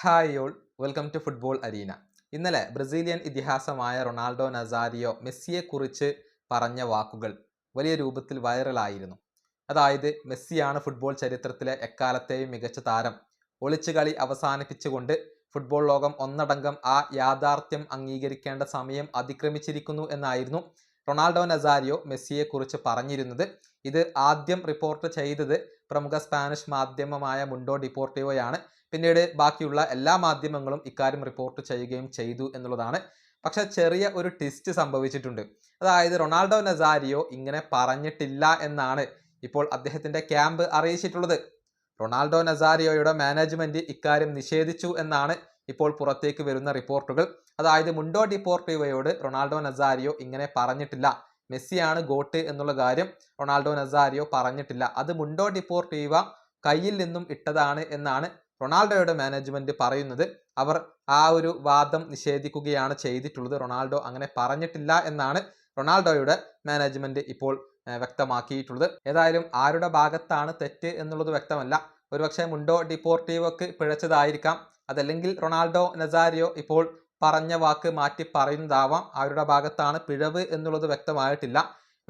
Hi all, welcome to football arena. ഇന്നലെ Brazilian ഇതിഹാസമായ Ronaldo Nazario മെസ്സിയെക്കുറിച്ച് പറഞ്ഞ വാക്കുകൾ വലിയ രൂപത്തിൽ വൈറലായിരുന്നു. അതായത് മെസ്സിയാണ് ഫുട്ബോൾ ചരിത്രത്തിലെ എക്കാലത്തെയും മികച്ച താരം, ഒളിച്ചുകളി അവസാനിപ്പിച്ചുകൊണ്ട് ഫുട്ബോൾ ലോകം ഒന്നടങ്കം ആ യാഥാർത്ഥ്യം അംഗീകരിക്കേണ്ട സമയം അതിക്രമിച്ചിരിക്കുന്നു എന്നായിരുന്നു റൊണാൾഡോ നസാരിയോ മെസ്സിയെക്കുറിച്ച് പറഞ്ഞിരുന്നത്. ഇത് ആദ്യം റിപ്പോർട്ട് ചെയ്തത് പ്രമുഖ സ്പാനിഷ് മാധ്യമമായ മുണ്ടോ ഡിപ്പോർട്ടിവോയാണ്. പിന്നീട് ബാക്കിയുള്ള എല്ലാ മാധ്യമങ്ങളും ഇക്കാര്യം റിപ്പോർട്ട് ചെയ്യുകയും ചെയ്തു എന്നുള്ളതാണ്. പക്ഷെ ചെറിയ ഒരു ട്വിസ്റ്റ് സംഭവിച്ചിട്ടുണ്ട്. അതായത് റൊണാൾഡോ നസാരിയോ ഇങ്ങനെ പറഞ്ഞിട്ടില്ല എന്നാണ് ഇപ്പോൾ അദ്ദേഹത്തിന്റെ ക്യാമ്പ് അറിയിച്ചിട്ടുള്ളത്. റൊണാൾഡോ നസാരിയോയുടെ മാനേജ്മെന്റ് ഇക്കാര്യം നിഷേധിച്ചു എന്നാണ് ഇപ്പോൾ പുറത്തേക്ക് വരുന്ന റിപ്പോർട്ടുകൾ. അതായത് മുണ്ടോ ഡിപ്പോർട്ടിവോയോട് റൊണാൾഡോ നസാരിയോ ഇങ്ങനെ പറഞ്ഞിട്ടില്ല, മെസ്സിയാണ് ഗോട്ട് എന്നുള്ള കാര്യം റൊണാൾഡോ നസാരിയോ പറഞ്ഞിട്ടില്ല, അത് മുണ്ടോ ഡിപ്പോർട്ടിവ കയ്യിൽ നിന്നും ഇട്ടതാണ് എന്നാണ് റൊണാൾഡോയുടെ മാനേജ്മെന്റ് പറയുന്നത്. അവർ ആ ഒരു വാദം നിഷേധിക്കുകയാണ് ചെയ്തിട്ടുള്ളത്. റൊണാൾഡോ അങ്ങനെ പറഞ്ഞിട്ടില്ല എന്നാണ് റൊണാൾഡോയുടെ മാനേജ്മെന്റ് ഇപ്പോൾ വ്യക്തമാക്കിയിട്ടുള്ളത്. ഏതായാലും ആരുടെ ഭാഗത്താണ് തെറ്റ് എന്നുള്ളത് വ്യക്തമല്ല. ഒരുപക്ഷെ മുണ്ടോ ഡിപ്പോർട്ടീവോക്ക് പിഴച്ചതായിരിക്കാം, അതല്ലെങ്കിൽ റൊണാൾഡോ നസാരിയോ ഇപ്പോൾ പറഞ്ഞ വാക്ക് മാറ്റി പറയുന്നതാവാം. ആരുടെ ഭാഗത്താണ് പിഴവ് എന്നുള്ളത് വ്യക്തമായിട്ടില്ല.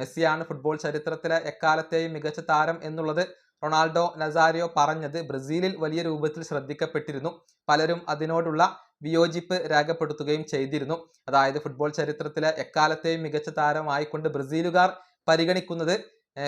മെസ്സിയാണ് ഫുട്ബോൾ ചരിത്രത്തിലെ എക്കാലത്തെയും മികച്ച താരം എന്നുള്ളത് റൊണാൾഡോ നസാരിയോ പറഞ്ഞത് ബ്രസീലിൽ വലിയ രൂപത്തിൽ ശ്രദ്ധിക്കപ്പെട്ടിരുന്നു. പലരും അതിനോടുള്ള വിയോജിപ്പ് രേഖപ്പെടുത്തുകയും ചെയ്തിരുന്നു. അതായത് ഫുട്ബോൾ ചരിത്രത്തിലെ എക്കാലത്തെയും മികച്ച താരമായിക്കൊണ്ട് ബ്രസീലുകാർ പരിഗണിക്കുന്നത്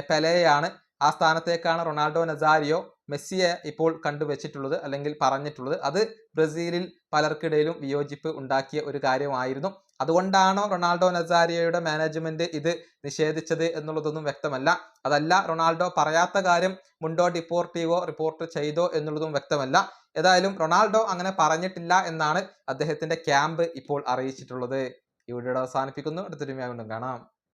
പെലെയാണ്. ആ സ്ഥാനത്തേക്കാണ് റൊണാൾഡോ നസാരിയോ മെസ്സിയെ ഇപ്പോൾ കണ്ടുവച്ചിട്ടുള്ളത്, അല്ലെങ്കിൽ പറഞ്ഞിട്ടുള്ളത്. അത് ബ്രസീലിൽ പലർക്കിടയിലും വിയോജിപ്പ് ഉണ്ടാക്കിയ ഒരു കാര്യമായിരുന്നു. അതുകൊണ്ടാണോ റൊണാൾഡോ നസാരിയോയുടെ മാനേജ്മെന്റ് ഇത് നിഷേധിച്ചത് എന്നുള്ളതൊന്നും വ്യക്തമല്ല. അതല്ല റൊണാൾഡോ പറയാത്ത കാര്യം മുണ്ടോ ഡിപ്പോർട്ടിവോ റിപ്പോർട്ട് ചെയ്തോ എന്നുള്ളതും വ്യക്തമല്ല. ഏതായാലും റൊണാൾഡോ അങ്ങനെ പറഞ്ഞിട്ടില്ല എന്നാണ് അദ്ദേഹത്തിന്റെ ക്യാമ്പ് ഇപ്പോൾ അറിയിച്ചിട്ടുള്ളത്. ഈ വീഡിയോ അവസാനിപ്പിക്കുന്നു. അടുത്തൊരു വീണ്ടും കാണാം.